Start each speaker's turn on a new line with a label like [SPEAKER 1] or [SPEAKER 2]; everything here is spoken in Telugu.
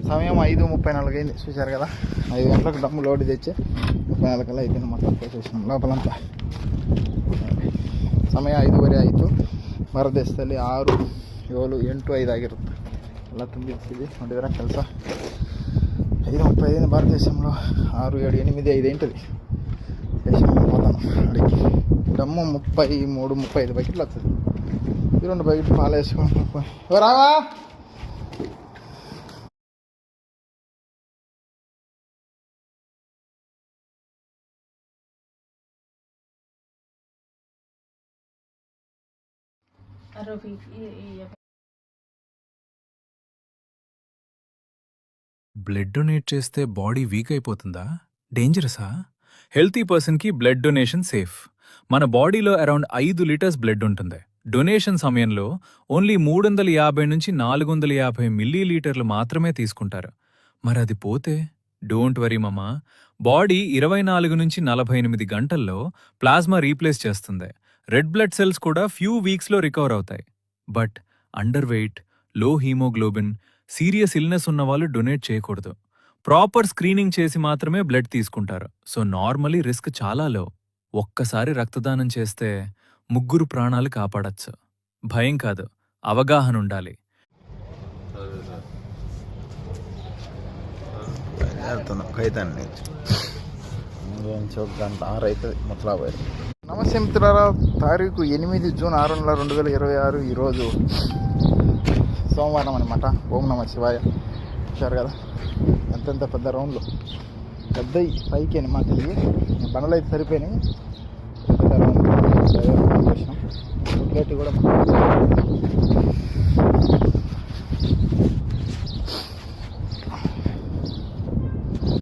[SPEAKER 1] సమయం 5:34 అయింది. చూశారు కదా, 5 గంటలకు డమ్ము లోడ్ తెచ్చి 34 కల్లా అయిపోయింది. మొత్తం పోసేసినాం లోపలంతా. ಸಮಯ 5:15 ಆಯಿತು. ಭಾರತದೇಶದಲ್ಲಿ 6, 7, 8, 5 ಆಗಿರುತ್ತೆ. ಎಲ್ಲ ತುಂಬಿಸಿದ್ವಿ ನೋಡಿದ್ರೆ ಕೆಲಸ. 5:35 భారతదేశంలో 6, 7, 8, 5 ఏంటిది పోతాను అడిగి. డమ్ము 33, 35 బకెట్లు వస్తుంది. ఈ 2 బకెట్లు పాలు వేసుకొని రావా.
[SPEAKER 2] బ్లడ్ డొనేట్ చేస్తే బాడీ వీక్ అయిపోతుందా? డేంజరసా? హెల్తీ పర్సన్కి బ్లడ్ డొనేషన్ సేఫ్. మన బాడీలో అరౌండ్ 5 లీటర్స్ బ్లడ్ ఉంటుంది. డొనేషన్ సమయంలో ఓన్లీ 350 నుంచి 450 మిల్లీలీటర్లు మాత్రమే తీసుకుంటారు. మరి అది పోతే? డోంట్ వరీ మమా, బాడీ 24 నుంచి 48 గంటల్లో ప్లాస్మా రీప్లేస్ చేస్తుంది. రెడ్ బ్లడ్ సెల్స్ కూడా ఫ్యూ వీక్స్లో రికవర్ అవుతాయి. బట్ అండర్ వెయిట్, లో హీమోగ్లోబిన్, సీరియస్ ఇల్నెస్ ఉన్నవాళ్ళు డొనేట్ చేయకూడదు. ప్రాపర్ స్క్రీనింగ్ చేసి మాత్రమే బ్లడ్ తీసుకుంటారు. సో నార్మలీ రిస్క్ చాలా లో. ఒక్కసారి రక్తదానం చేస్తే 3 ప్రాణాలు కాపాడచ్చు. భయం కాదు, అవగాహన ఉండాలి.
[SPEAKER 1] నమస్తే మిత్రులారా, తారీఖు 8 జూన్ 6 నెల 2026. ఈరోజు సోమవారం అనమాట. ఓం నమ శివాయ. చూశారు కదా ఎంతెంత పెద్ద రౌండ్లు, పెద్ద పైకి అనమాట. ఇవి బండలు అయితే సరిపోయినాయి. పెద్ద రౌండ్ చేసినాం. ప్లేట్ కూడా